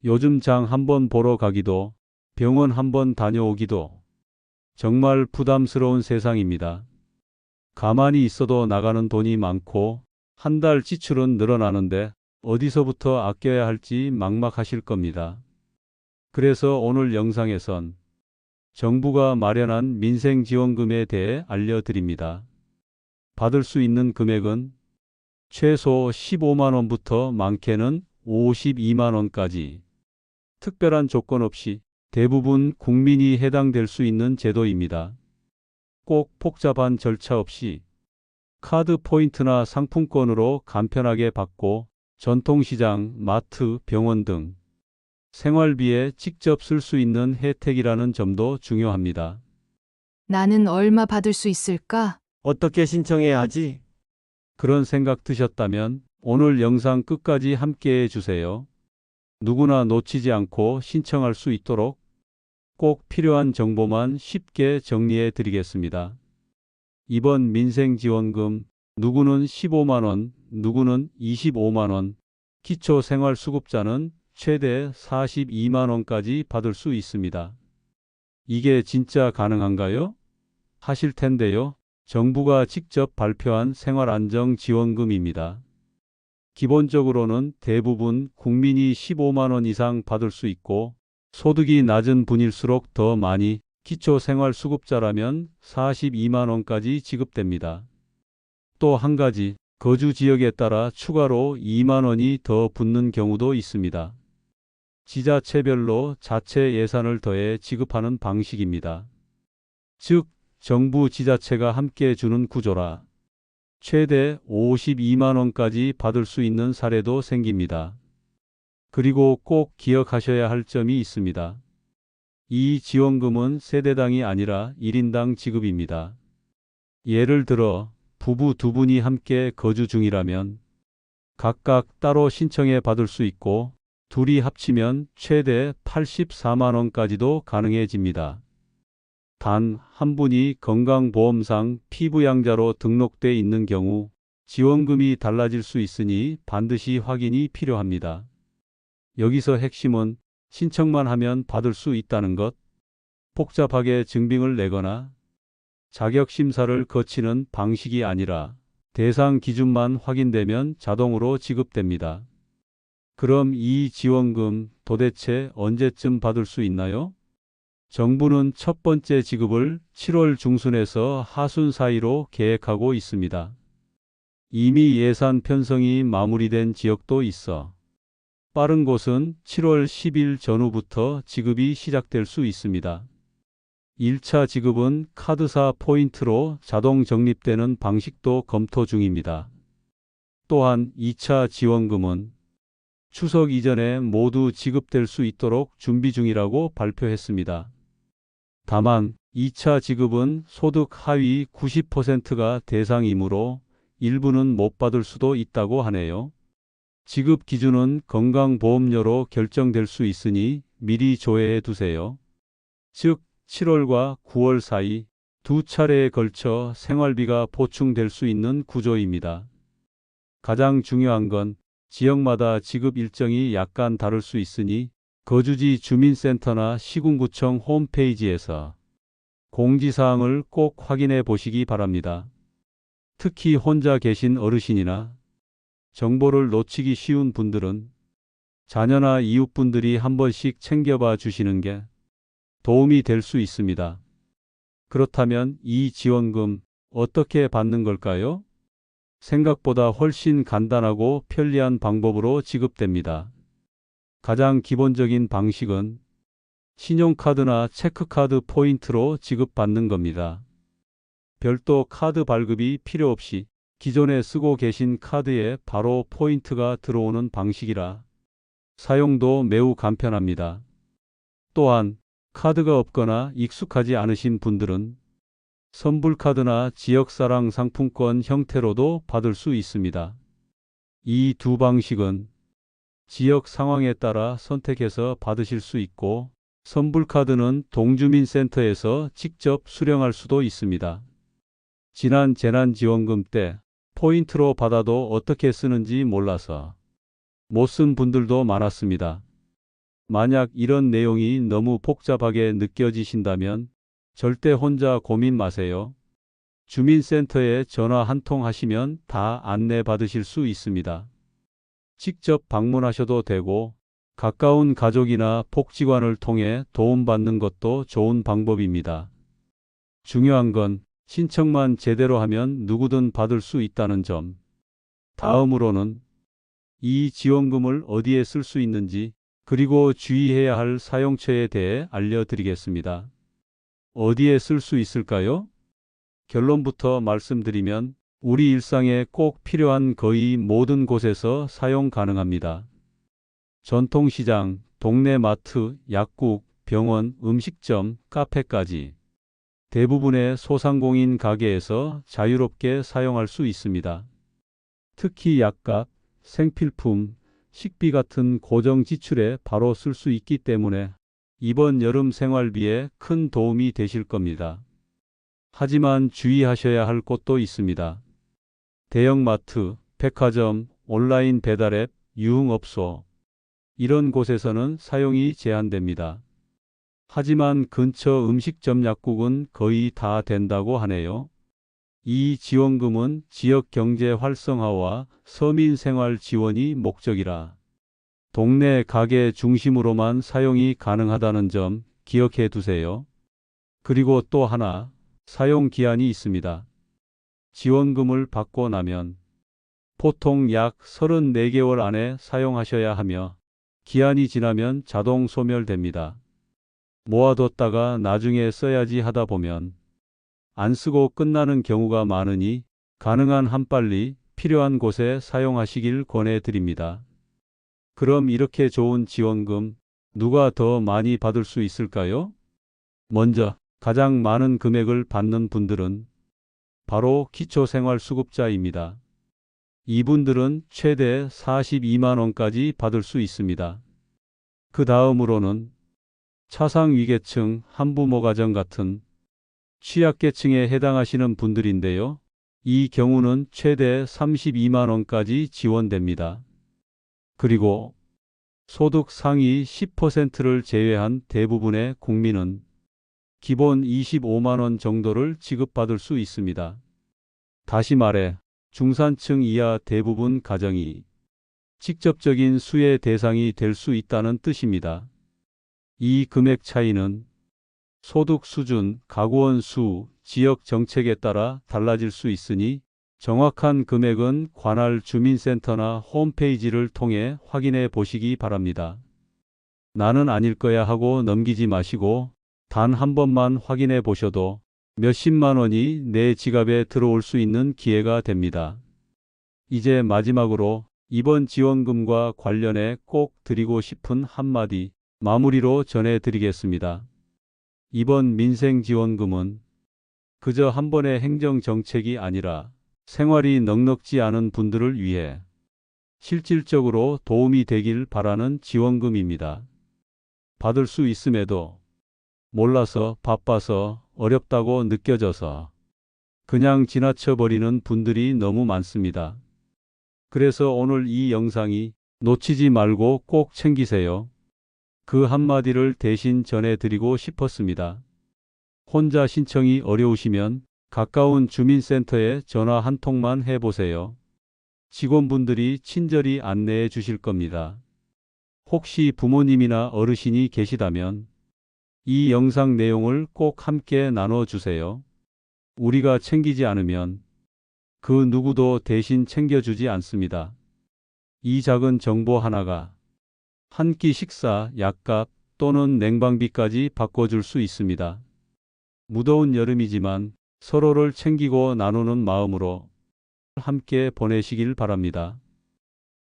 요즘 장 한번 보러 가기도, 병원 한번 다녀오기도 정말 부담스러운 세상입니다. 가만히 있어도 나가는 돈이 많고 한 달 지출은 늘어나는데 어디서부터 아껴야 할지 막막하실 겁니다. 그래서 오늘 영상에선 정부가 마련한 민생지원금에 대해 알려드립니다. 받을 수 있는 금액은 최소 15만 원부터 많게는 52만 원까지 특별한 조건 없이 대부분 국민이 해당될 수 있는 제도입니다. 꼭 복잡한 절차 없이 카드 포인트나 상품권으로 간편하게 받고 전통시장, 마트, 병원 등 생활비에 직접 쓸 수 있는 혜택이라는 점도 중요합니다. 나는 얼마 받을 수 있을까? 어떻게 신청해야 하지? 그런 생각 드셨다면 오늘 영상 끝까지 함께 해주세요. 누구나 놓치지 않고 신청할 수 있도록 꼭 필요한 정보만 쉽게 정리해 드리겠습니다. 이번 민생지원금, 누구는 15만 원, 누구는 25만 원, 기초생활수급자는 최대 42만 원까지 받을 수 있습니다. 이게 진짜 가능한가요? 하실 텐데요. 정부가 직접 발표한 생활안정지원금입니다. 기본적으로는 대부분 국민이 15만 원 이상 받을 수 있고 소득이 낮은 분일수록 더 많이, 기초생활수급자라면 42만 원까지 지급됩니다. 또 한 가지, 거주 지역에 따라 추가로 2만 원이 더 붙는 경우도 있습니다. 지자체별로 자체 예산을 더해 지급하는 방식입니다. 즉, 정부 지자체가 함께 주는 구조라 최대 52만 원까지 받을 수 있는 사례도 생깁니다. 그리고 꼭 기억하셔야 할 점이 있습니다. 이 지원금은 세대당이 아니라 1인당 지급입니다. 예를 들어 부부 두 분이 함께 거주 중이라면 각각 따로 신청해 받을 수 있고 둘이 합치면 최대 84만 원까지도 가능해집니다. 단 한 분이 건강보험상 피부양자로 등록돼 있는 경우 지원금이 달라질 수 있으니 반드시 확인이 필요합니다. 여기서 핵심은 신청만 하면 받을 수 있다는 것, 복잡하게 증빙을 내거나 자격심사를 거치는 방식이 아니라 대상 기준만 확인되면 자동으로 지급됩니다. 그럼 이 지원금 도대체 언제쯤 받을 수 있나요? 정부는 첫 번째 지급을 7월 중순에서 하순 사이로 계획하고 있습니다. 이미 예산 편성이 마무리된 지역도 있어 빠른 곳은 7월 10일 전후부터 지급이 시작될 수 있습니다. 1차 지급은 카드사 포인트로 자동 적립되는 방식도 검토 중입니다. 또한 2차 지원금은 추석 이전에 모두 지급될 수 있도록 준비 중이라고 발표했습니다. 다만 2차 지급은 소득 하위 90%가 대상이므로 일부는 못 받을 수도 있다고 하네요. 지급 기준은 건강보험료로 결정될 수 있으니 미리 조회해 두세요. 즉 7월과 9월 사이 두 차례에 걸쳐 생활비가 보충될 수 있는 구조입니다. 가장 중요한 건 지역마다 지급 일정이 약간 다를 수 있으니 거주지 주민센터나 시군구청 홈페이지에서 공지사항을 꼭 확인해 보시기 바랍니다. 특히 혼자 계신 어르신이나 정보를 놓치기 쉬운 분들은 자녀나 이웃분들이 한 번씩 챙겨봐 주시는 게 도움이 될 수 있습니다. 그렇다면 이 지원금 어떻게 받는 걸까요? 생각보다 훨씬 간단하고 편리한 방법으로 지급됩니다. 가장 기본적인 방식은 신용카드나 체크카드 포인트로 지급받는 겁니다. 별도 카드 발급이 필요 없이 기존에 쓰고 계신 카드에 바로 포인트가 들어오는 방식이라 사용도 매우 간편합니다. 또한 카드가 없거나 익숙하지 않으신 분들은 선불카드나 지역사랑 상품권 형태로도 받을 수 있습니다. 이 두 방식은 지역 상황에 따라 선택해서 받으실 수 있고 선불카드는 동주민센터에서 직접 수령할 수도 있습니다. 지난 재난지원금 때 포인트로 받아도 어떻게 쓰는지 몰라서 못 쓴 분들도 많았습니다. 만약 이런 내용이 너무 복잡하게 느껴지신다면 절대 혼자 고민 마세요. 주민센터에 전화 한 통 하시면 다 안내 받으실 수 있습니다. 직접 방문하셔도 되고 가까운 가족이나 복지관을 통해 도움받는 것도 좋은 방법입니다. 중요한 건 신청만 제대로 하면 누구든 받을 수 있다는 점. 다음으로는 이 지원금을 어디에 쓸 수 있는지 그리고 주의해야 할 사용처에 대해 알려드리겠습니다. 어디에 쓸 수 있을까요? 결론부터 말씀드리면 우리 일상에 꼭 필요한 거의 모든 곳에서 사용 가능합니다. 전통시장, 동네 마트, 약국, 병원, 음식점, 카페까지 대부분의 소상공인 가게에서 자유롭게 사용할 수 있습니다. 특히 약값, 생필품, 식비 같은 고정 지출에 바로 쓸 수 있기 때문에 이번 여름 생활비에 큰 도움이 되실 겁니다. 하지만 주의하셔야 할 곳도 있습니다. 대형마트, 백화점, 온라인 배달앱, 유흥업소 이런 곳에서는 사용이 제한됩니다. 하지만 근처 음식점 약국은 거의 다 된다고 하네요. 이 지원금은 지역 경제 활성화와 서민 생활 지원이 목적이라 동네 가게 중심으로만 사용이 가능하다는 점 기억해 두세요. 그리고 또 하나, 사용 기한이 있습니다. 지원금을 받고 나면 보통 약 34개월 안에 사용하셔야 하며 기한이 지나면 자동 소멸됩니다. 모아뒀다가 나중에 써야지 하다 보면 안 쓰고 끝나는 경우가 많으니 가능한 한 빨리 필요한 곳에 사용하시길 권해드립니다. 그럼 이렇게 좋은 지원금 누가 더 많이 받을 수 있을까요? 먼저 가장 많은 금액을 받는 분들은 바로 기초생활수급자입니다. 이분들은 최대 42만 원까지 받을 수 있습니다. 그 다음으로는 차상위계층, 한부모 가정 같은 취약계층에 해당하시는 분들인데요. 이 경우는 최대 32만 원까지 지원됩니다. 그리고 소득 상위 10%를 제외한 대부분의 국민은 기본 25만 원 정도를 지급받을 수 있습니다. 다시 말해 중산층 이하 대부분 가정이 직접적인 수혜 대상이 될 수 있다는 뜻입니다. 이 금액 차이는 소득 수준, 가구원 수, 지역 정책에 따라 달라질 수 있으니 정확한 금액은 관할 주민센터나 홈페이지를 통해 확인해 보시기 바랍니다. 나는 아닐 거야 하고 넘기지 마시고 단 한 번만 확인해 보셔도 몇십만 원이 내 지갑에 들어올 수 있는 기회가 됩니다. 이제 마지막으로 이번 지원금과 관련해 꼭 드리고 싶은 한마디 마무리로 전해드리겠습니다. 이번 민생지원금은 그저 한 번의 행정정책이 아니라 생활이 넉넉지 않은 분들을 위해 실질적으로 도움이 되길 바라는 지원금입니다. 받을 수 있음에도 몰라서, 바빠서, 어렵다고 느껴져서 그냥 지나쳐버리는 분들이 너무 많습니다. 그래서 오늘 이 영상이 놓치지 말고 꼭 챙기세요. 그 한마디를 대신 전해드리고 싶었습니다. 혼자 신청이 어려우시면 가까운 주민센터에 전화 한 통만 해보세요. 직원분들이 친절히 안내해 주실 겁니다. 혹시 부모님이나 어르신이 계시다면 이 영상 내용을 꼭 함께 나눠주세요. 우리가 챙기지 않으면 그 누구도 대신 챙겨주지 않습니다. 이 작은 정보 하나가 한 끼 식사, 약값 또는 냉방비까지 바꿔줄 수 있습니다. 무더운 여름이지만 서로를 챙기고 나누는 마음으로 함께 보내시길 바랍니다.